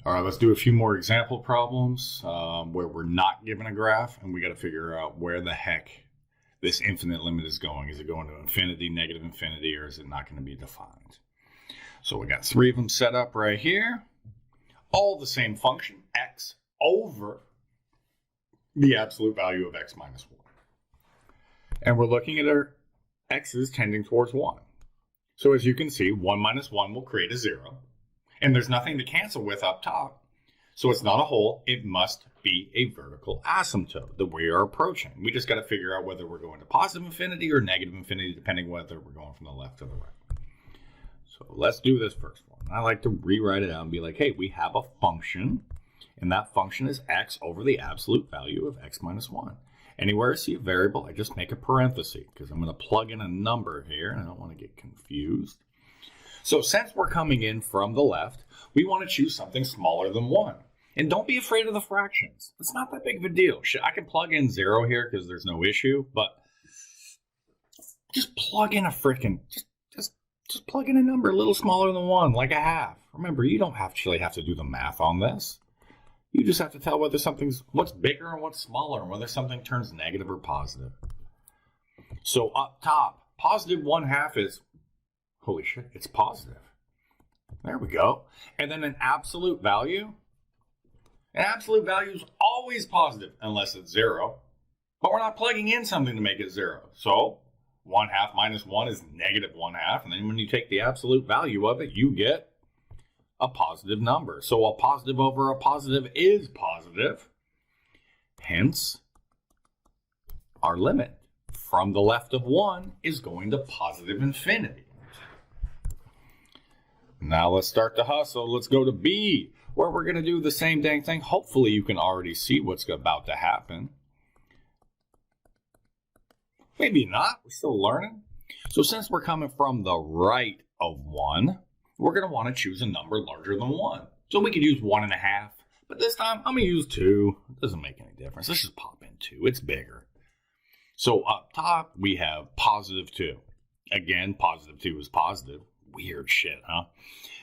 All right, let's do a few more example problems where we're not given a graph and we got to figure out where the heck this infinite limit is going. Is it going to infinity, negative infinity, or is it not going to be defined? So we got three of them set up right here. All the same function, x over the absolute value of x minus 1. And we're looking at our x's tending towards 1. So as you can see, 1 minus 1 will create a 0. And there's nothing to cancel with up top. So it's not a hole. It must be a vertical asymptote that we are approaching. We just got to figure out whether we're going to positive infinity or negative infinity, depending whether we're going from the left or the right. So let's do this first one. I like to rewrite it out and be like, hey, we have a function, and that function is x over the absolute value of x minus 1. Anywhere I see a variable, I just make a parenthesis because I'm going to plug in a number here, and I don't want to get confused. So since we're coming in from the left, we want to choose something smaller than 1. And don't be afraid of the fractions. It's not that big of a deal. I can plug in 0 here because there's no issue, but just plug in a freaking, just plug in a number a little smaller than 1, like a half. Remember, you don't actually have to do the math on this. You just have to tell whether what's bigger and what's smaller, and whether something turns negative or positive. So up top, positive 1/2 is, holy shit, it's positive. There we go. And then an absolute value is always positive unless it's 0. But we're not plugging in something to make it 0. So 1/2 minus 1 is negative 1/2. And then when you take the absolute value of it, you get a positive number. So a positive over a positive is positive. Hence, our limit from the left of 1 is going to positive infinity. Now let's start to hustle. Let's go to B, where we're going to do the same dang thing. Hopefully you can already see what's about to happen. Maybe not. We're still learning. So since we're coming from the right of 1, we're going to want to choose a number larger than 1. So we could use 1.5. But this time, I'm going to use 2. It doesn't make any difference. Let's just pop in 2. It's bigger. So up top, we have positive 2. Again, positive 2 is positive. Weird shit, huh?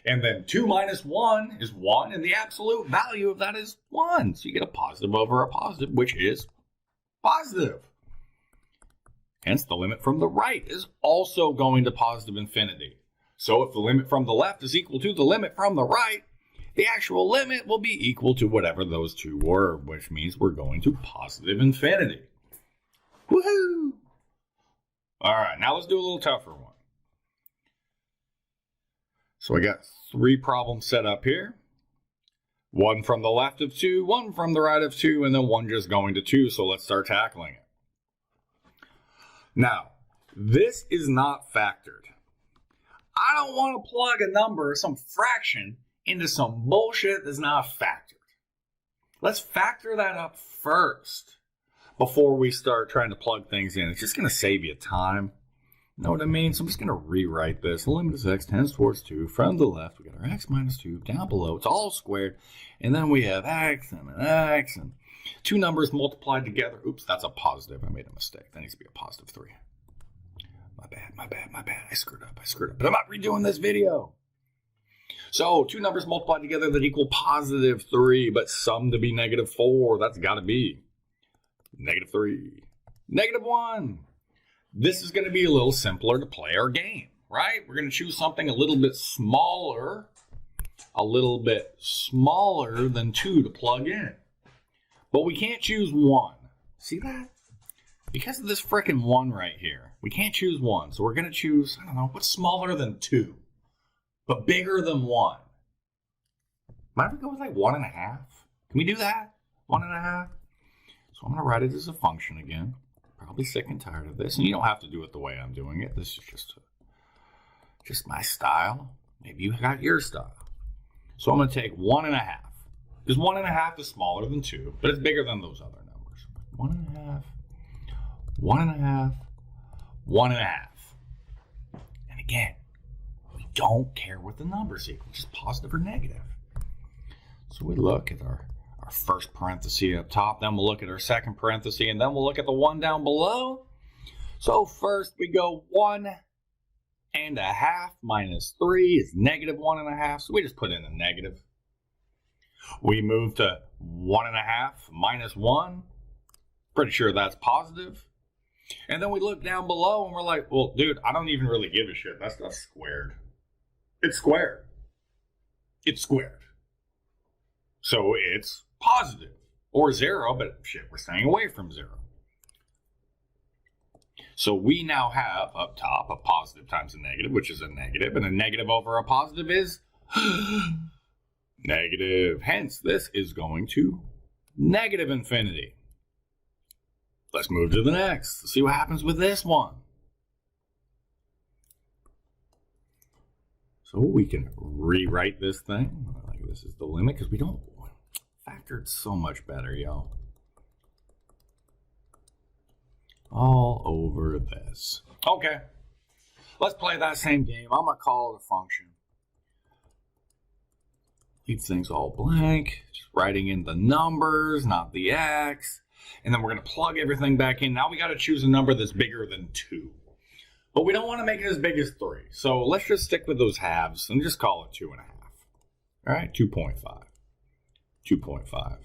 And then 2 minus 1 is 1, and the absolute value of that is 1. So you get a positive over a positive, which is positive. Hence, the limit from the right is also going to positive infinity. So if the limit from the left is equal to the limit from the right, the actual limit will be equal to whatever those two were, which means we're going to positive infinity. Woohoo! All right, now let's do a little tougher one. So I got 3 problems set up here. 1 from the left of 2, 1 from the right of 2, and then 1 just going to 2. So let's start tackling it. Now, this is not factored. I don't want to plug a number, some fraction, into some bullshit that's not factored. Let's factor that up first before we start trying to plug things in. It's just going to save you time. You know what I mean? So I'm just going to rewrite this. The limit of x tends towards 2. From the left, we got our x minus 2. Down below, it's all squared. And then we have x and an x and 2 numbers multiplied together. Oops, that's a positive. I made a mistake. That needs to be a positive 3. My bad. I screwed up. But I'm not redoing this video. So 2 numbers multiplied together that equal positive 3, but summed to be negative 4. That's got to be negative 3. Negative 1. This is going to be a little simpler to play our game, right? We're going to choose something a little bit smaller than 2 to plug in. But we can't choose 1. See that? Because of this frickin' 1 right here, we can't choose 1. So we're going to choose, I don't know, what's smaller than 2, but bigger than 1? Might we go with like 1.5? Can we do that? 1.5? So I'm going to write it as a function again. Probably sick and tired of this. And you don't have to do it the way I'm doing it. This is just my style. Maybe you got your style. So I'm going to take 1.5. Because 1.5 is smaller than 2, but it's bigger than those other numbers. 1.5. 1.5, 1.5. And again, we don't care what the numbers equal, just positive or negative. So we look at our first parenthesis up top, then we'll look at our second parenthesis, and then we'll look at the 1 down below. So first we go 1.5 minus 3 is negative 1.5, so we just put in a negative. We move to 1.5 minus 1. Pretty sure that's positive. And then we look down below and we're like, well, dude, I don't even really give a shit. That's not squared. It's squared. It's squared. So it's positive. Or 0, but shit, we're staying away from 0. So we now have up top a positive times a negative, which is a negative, and a negative over a positive is negative. Hence, this is going to negative infinity. Let's move to the next. Let's see what happens with this one. So we can rewrite this thing. Like this is the limit because we don't factor it so much better, y'all. All over this. Okay. Let's play that same game. I'm going to call it a function. Leave things all blank. Just writing in the numbers, not the x. And then we're going to plug everything back in. Now we got to choose a number that's bigger than 2. But we don't want to make it as big as 3. So let's just stick with those halves and just call it 2.5. All right, 2.5. 2.5.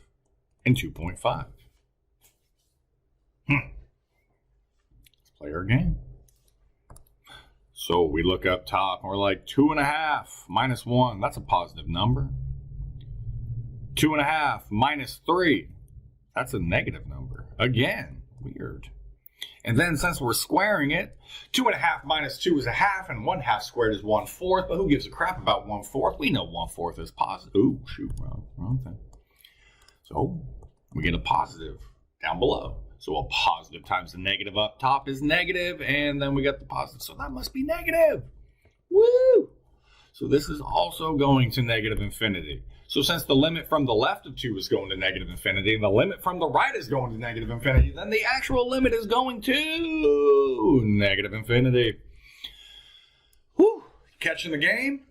And 2.5. Let's play our game. So we look up top and we're like 2.5 minus 1. That's a positive number. 2.5 minus 3. That's a negative number. Again, weird. And then since we're squaring it, 2.5 minus 2 is a half, and 1/2 squared is 1/4. But who gives a crap about 1/4? We know 1/4 is positive. Ooh, shoot, wrong thing. So we get a positive down below. So a positive times the negative up top is negative, and then we got the positive. So that must be negative. Woo! So this is also going to negative infinity. So since the limit from the left of 2 is going to negative infinity, and the limit from the right is going to negative infinity, then the actual limit is going to negative infinity. Whew! Catching the game?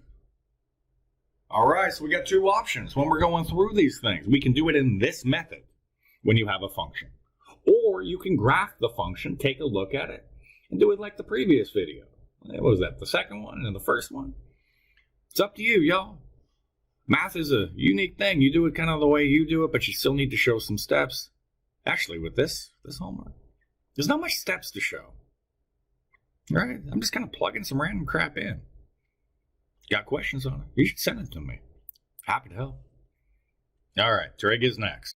All right, so we got 2 options when we're going through these things. We can do it in this method when you have a function. Or you can graph the function, take a look at it, and do it like the previous video. What was that, the second one and the first one? It's up to you, y'all. Math is a unique thing. You do it kind of the way you do it, but you still need to show some steps. Actually, with this homework, there's not much steps to show. All right? I'm just kind of plugging some random crap in. Got questions on it? You should send it to me. Happy to help. All right, Trig is next.